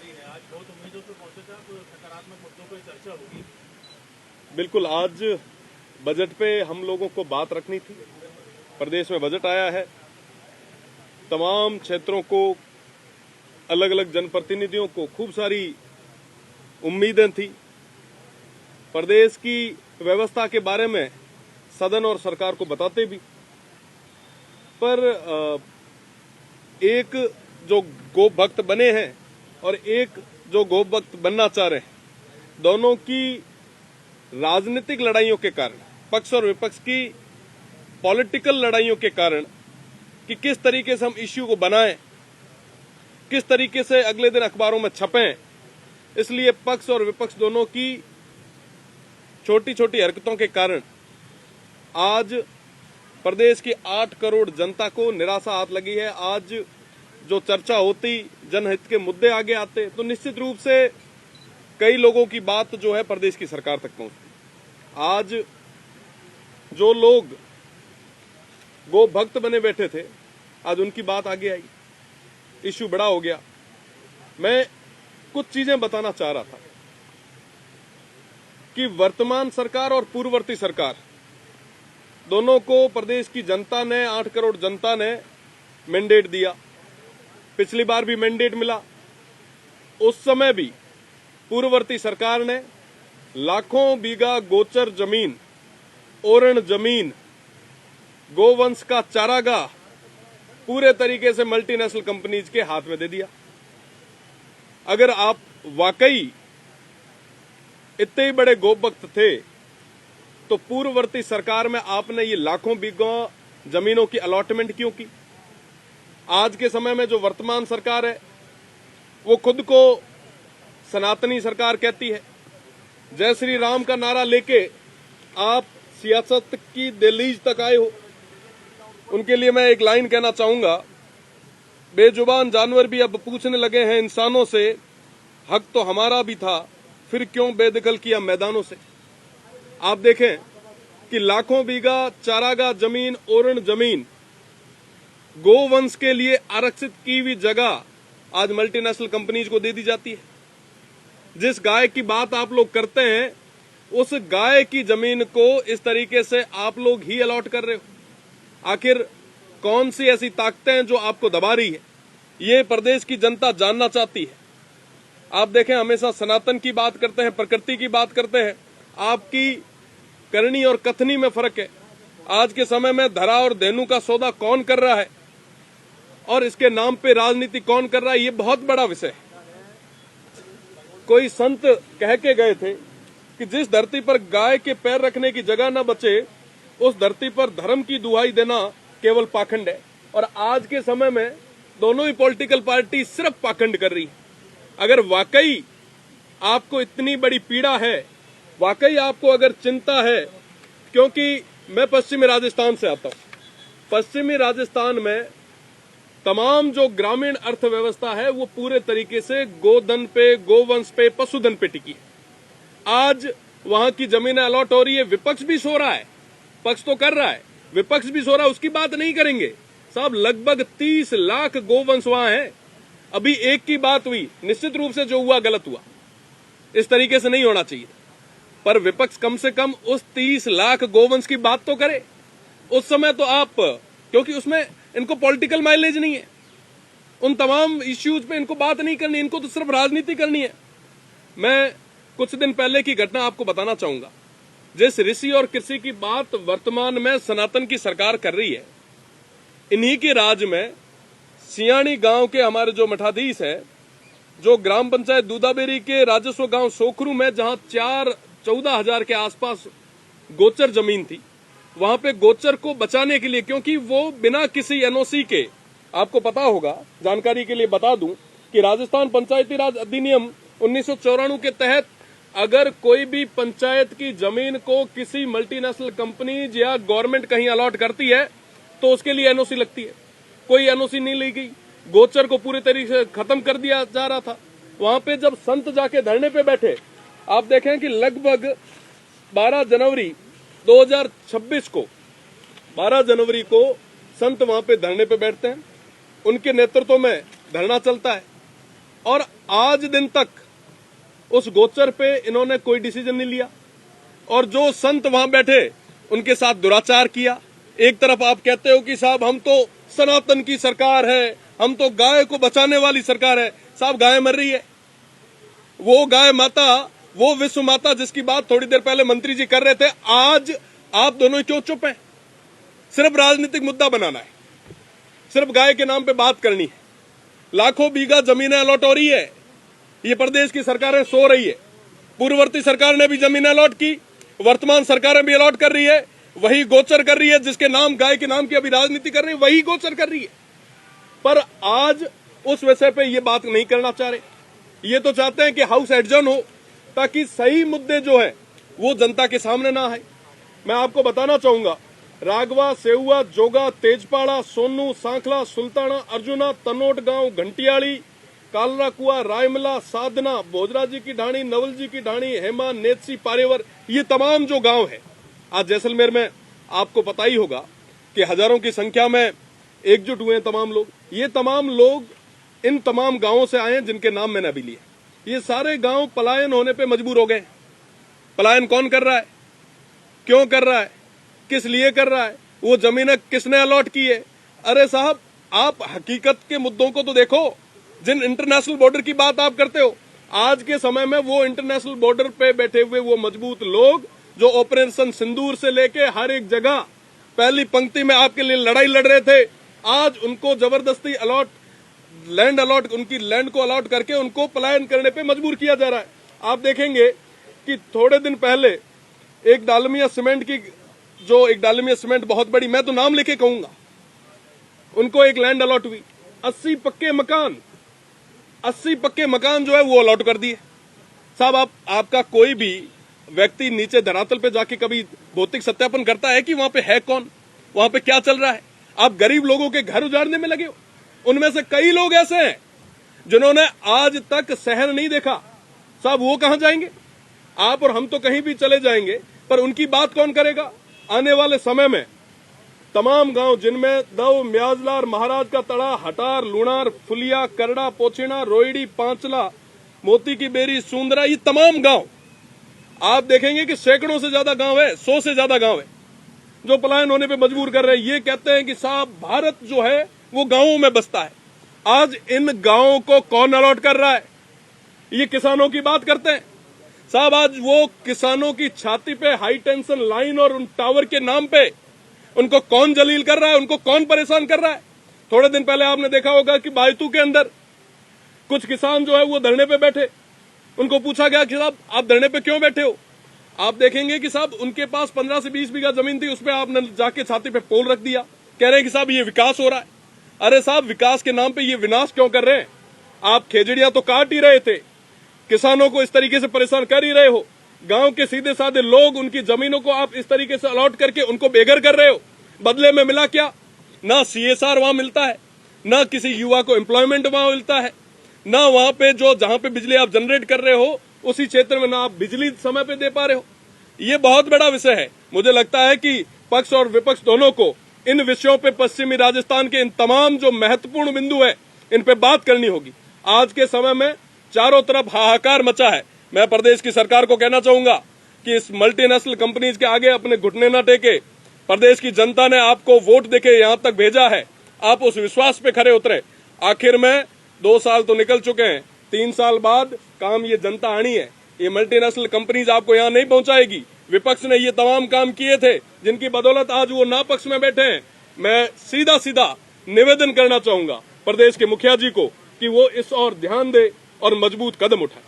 Party है, आज बहुत उम्मीदों पे पहुंचे थे, आप सकारात्मक मुद्दों पर चर्चा होगी। बिल्कुल, आज बजट पे हम लोगों को बात रखनी थी। प्रदेश में बजट आया है, तमाम क्षेत्रों को, अलग अलग जनप्रतिनिधियों को खूब सारी उम्मीदें थी। प्रदेश की व्यवस्था के बारे में सदन और सरकार को बताते भी, पर एक जो गोप भक्त बने हैं और एक जो गोप भक्त बनना चाह रहे हैं, दोनों की राजनीतिक लड़ाइयों के कारण, पक्ष और विपक्ष की पॉलिटिकल लड़ाइयों के कारण कि किस तरीके से हम इश्यू को बनाएं, किस तरीके से अगले दिन अखबारों में छपें, इसलिए पक्ष और विपक्ष दोनों की छोटी छोटी हरकतों के कारण आज प्रदेश की 8 करोड़ जनता को निराशा हाथ लगी है। आज जो चर्चा होती, जनहित के मुद्दे आगे आते, तो निश्चित रूप से कई लोगों की बात जो है प्रदेश की सरकार तक पहुंचती। आज जो लोग गो भक्त बने बैठे थे, आज उनकी बात आगे आई, इश्यू बड़ा हो गया। मैं कुछ चीजें बताना चाह रहा था कि वर्तमान सरकार और पूर्ववर्ती सरकार दोनों को प्रदेश की जनता ने, 8 करोड़ जनता ने मैंडेट दिया। पिछली बार भी मैंडेट मिला, उस समय भी पूर्ववर्ती सरकार ने लाखों बीघा गोचर जमीन, ओरण जमीन, गोवंश का चारागाह पूरे तरीके से मल्टीनेशनल कंपनीज के हाथ में दे दिया। अगर आप वाकई इतने ही बड़े गोभक्त थे तो पूर्ववर्ती सरकार में आपने ये लाखों बीघा जमीनों की अलॉटमेंट क्यों की? आज के समय में जो वर्तमान सरकार है वो खुद को सनातनी सरकार कहती है। जय श्री राम का नारा लेके आप सियासत की दहलीज तक आए हो। उनके लिए मैं एक लाइन कहना चाहूंगा, बेजुबान जानवर भी अब पूछने लगे हैं इंसानों से, हक तो हमारा भी था, फिर क्यों बेदखल किया मैदानों से। आप देखें कि लाखों बीघा चारागाह जमीन, ओरण जमीन, गोवंश के लिए आरक्षित की हुई जगह आज मल्टीनेशनल कंपनीज को दे दी जाती है। जिस गाय की बात आप लोग करते हैं, उस गाय की जमीन को इस तरीके से आप लोग ही अलॉट कर रहे हो। आखिर कौन सी ऐसी ताकतें हैं जो आपको दबा रही है? ये प्रदेश की जनता जानना चाहती है। आप देखें, हमेशा सनातन की बात करते हैं, प्रकृति की बात करते हैं, आपकी करनी और कथनी में फर्क है। आज के समय में धरा और धेनु का सौदा कौन कर रहा है और इसके नाम पे राजनीति कौन कर रहा है, ये बहुत बड़ा विषय है। कोई संत कह के गए थे कि जिस धरती पर गाय के पैर रखने की जगह न बचे, उस धरती पर धर्म की दुहाई देना केवल पाखंड है। और आज के समय में दोनों ही पॉलिटिकल पार्टी सिर्फ पाखंड कर रही है। अगर वाकई आपको इतनी बड़ी पीड़ा है, वाकई आपको अगर चिंता है, क्योंकि मैं पश्चिमी राजस्थान से आता हूं, पश्चिमी राजस्थान में तमाम जो ग्रामीण अर्थव्यवस्था है वो पूरे तरीके से गोधन पे, गोवंश पे, पशुधन पे टिकी है। आज वहां की जमीनें अलॉट हो रही है, विपक्ष भी सो रहा है, पक्ष तो कर रहा है, विपक्ष भी सो रहा है, उसकी बात नहीं करेंगे साहब। लगभग 30 लाख गोवंश वहां है। अभी एक की बात हुई, निश्चित रूप से जो हुआ गलत हुआ, इस तरीके से नहीं होना चाहिए, पर विपक्ष कम से कम उस 30 लाख गोवंश की बात तो करे। उस समय तो आप, क्योंकि उसमें इनको पॉलिटिकल माइलेज नहीं है, उन तमाम इश्यूज पे इनको बात नहीं करनी, इनको तो सिर्फ राजनीति करनी है। मैं कुछ दिन पहले की घटना आपको बताना चाहूंगा। जिस ऋषि और कृषि की बात वर्तमान में सनातन की सरकार कर रही है, इन्हीं के राज में सियाणी गांव के हमारे जो मठाधीश है, जो ग्राम पंचायत दूधाबेरी के राजस्व गांव सोखरू में, जहां 14,000 के आसपास गोचर जमीन थी, वहां पे गोचर को बचाने के लिए, क्योंकि वो बिना किसी एनओसी के, आपको पता होगा, जानकारी के लिए बता दूं कि राजस्थान पंचायती राज अधिनियम 1994 के तहत अगर कोई भी पंचायत की जमीन को किसी मल्टीनेशनल कंपनी या गवर्नमेंट कहीं अलॉट करती है तो उसके लिए एनओसी लगती है। कोई एनओसी नहीं ली गई, गोचर को पूरी तरीके से खत्म कर दिया जा रहा था। वहां पे जब संत जाके धरने पे बैठे, आप देखें कि लगभग 12 जनवरी 2026 को, 12 जनवरी को संत वहां पे धरने पे बैठते हैं, उनके नेतृत्व में धरना चलता है। और आज दिन तक उस गोचर पे इन्होंने कोई डिसीजन नहीं लिया। और जो संत वहां बैठे उनके साथ दुराचार किया। एक तरफ आप कहते हो कि साहब हम तो सनातन की सरकार है, हम तो गाय को बचाने वाली सरकार है। साहब गाय मर रही है, वो गाय माता, वो विश्व माता जिसकी बात थोड़ी देर पहले मंत्री जी कर रहे थे, आज आप दोनों क्यों चुप हैं? सिर्फ राजनीतिक मुद्दा बनाना है, सिर्फ गाय के नाम पे बात करनी है। लाखों बीघा जमीनें अलॉट हो रही है, ये प्रदेश की सरकारें सो रही है। पूर्ववर्ती सरकार ने भी जमीनें अलॉट की, वर्तमान सरकारें भी अलॉट कर रही है, वही गोचर कर रही है जिसके नाम गाय के नाम की अभी राजनीति कर रही है, वही गोचर कर रही है। पर आज उस विषय पे ये बात नहीं करना चाह रहे। ये तो चाहते हैं कि हाउस एडजर्न हो ताकि सही मुद्दे जो है वो जनता के सामने ना आए। मैं आपको बताना चाहूंगा, रागवा, सेहुआ, जोगा, तेजपाड़ा, सोनू, सांखला, सुल्ताना, अर्जुना, तनोट गांव, घंटियाली, कालरा कुआ, रायमला, साधना, भोजरा जी की ढाणी, नवल जी की ढाणी, हेमा, नेतसी, पारेवर, ये तमाम जो गांव है, आज जैसलमेर में आपको पता ही होगा कि हजारों की संख्या में एकजुट हुए हैं तमाम लोग। ये तमाम लोग इन तमाम गांवों से आए हैं जिनके नाम मैंने अभी लिए। ये सारे गांव पलायन होने पे मजबूर हो गए। पलायन कौन कर रहा है, क्यों कर रहा है, किस लिए कर रहा है, वो जमीनें किसने अलॉट की है? अरे साहब, आप हकीकत के मुद्दों को तो देखो। जिन इंटरनेशनल बॉर्डर की बात आप करते हो, आज के समय में वो इंटरनेशनल बॉर्डर पे बैठे हुए वो मजबूत लोग जो ऑपरेशन सिंदूर से लेके हर एक जगह पहली पंक्ति में आपके लिए लड़ाई लड़ रहे थे, आज उनको जबरदस्ती लैंड अलॉट, उनकी लैंड को अलॉट करके उनको पलायन करने पे मजबूर किया जा रहा है। आप देखेंगे कि थोड़े दिन पहले एक डालमिया सीमेंट बहुत बड़ी, मैं तो नाम लेके कहूंगा, उनको एक लैंड अलॉट हुई। 80 पक्के मकान जो है वो अलॉट कर दिए। साहब, आपका कोई भी व्यक्ति नीचे धरातल पे जाके कभी भौतिक सत्यापन करता है कि वहां पे है कौन, वहां पे क्या चल रहा है? आप गरीब लोगों के घर उजाड़ने में लगे हो। उनमें से कई लोग ऐसे हैं जिन्होंने आज तक शहर नहीं देखा। साहब, वो कहां जाएंगे? आप और हम तो कहीं भी चले जाएंगे, पर उनकी बात कौन करेगा? आने वाले समय में तमाम गांव जिनमें दव, म्याजलार, महाराज का तड़ा, हटार, लुणार, फुलिया, करड़ा, पोछिना, रोहिड़ी, पांचला, मोती की बेरी, सुंदरा, ये तमाम गांव आप देखेंगे कि सैकड़ों से ज्यादा गांव है, 100 से ज्यादा गांव है जो पलायन होने पे मजबूर कर रहे हैं। ये कहते हैं कि साहब भारत जो है वो गांवों में बसता है। आज इन गांवों को कौन अलॉट कर रहा है? ये किसानों की बात करते हैं। साहब, आज वो किसानों की छाती पे हाई टेंशन लाइन और उन टावर के नाम पे उनको कौन जलील कर रहा है, उनको कौन परेशान कर रहा है? थोड़े दिन पहले आपने देखा होगा कि बायतू के अंदर कुछ किसान जो है वो धरने पे बैठे। उनको पूछा गया कि साहब आप धरने पे क्यों बैठे हो? आप देखेंगे कि साहब उनके पास 15 से 20 बीघा जमीन थी, उसपे आपने जाके छाती पे पोल रख दिया। कह रहे हैं कि साहब ये विकास हो रहा है। अरे साहब, विकास के नाम पे ये विनाश क्यों कर रहे हैं? आप खेजड़ियां तो काट ही रहे थे, किसानों को इस तरीके से परेशान कर ही रहे हो। गांव के सीधे साधे लोग, उनकी जमीनों को आप इस तरीके से अलॉट करके उनको बेघर कर रहे हो। बदले में मिला क्या? ना CSR वहां मिलता है, ना किसी युवा को एम्प्लॉयमेंट वहां मिलता है, ना वहां पे जहां पे बिजली आप जनरेट कर रहे हो उसी क्षेत्र में ना आप बिजली समय पे दे पा रहे हो। ये बहुत बड़ा विषय है। मुझे लगता है कि पक्ष और विपक्ष दोनों को इन विषयों पे, पश्चिमी राजस्थान के इन तमाम जो महत्वपूर्ण बिंदु है, इन पे बात करनी होगी। आज के समय में चारों तरफ हाहाकार मचा है। मैं प्रदेश की सरकार को कहना चाहूंगा कि इस मल्टीनेशनल कंपनीज के आगे अपने घुटने न टेके। प्रदेश की जनता ने आपको वोट देके यहां तक भेजा है, आप उस विश्वास पे खरे उतरे। आखिर में 2 साल तो निकल चुके हैं, 3 साल बाद काम ये जनता आनी है। ये मल्टीनेशनल कंपनीज आपको यहाँ नहीं पहुंचाएगी। विपक्ष ने ये तमाम काम किए थे जिनकी बदौलत आज वो ना पक्ष में बैठे हैं। मैं सीधा निवेदन करना चाहूंगा प्रदेश के मुखिया जी को कि वो इस ओर ध्यान दे और मजबूत कदम उठाए।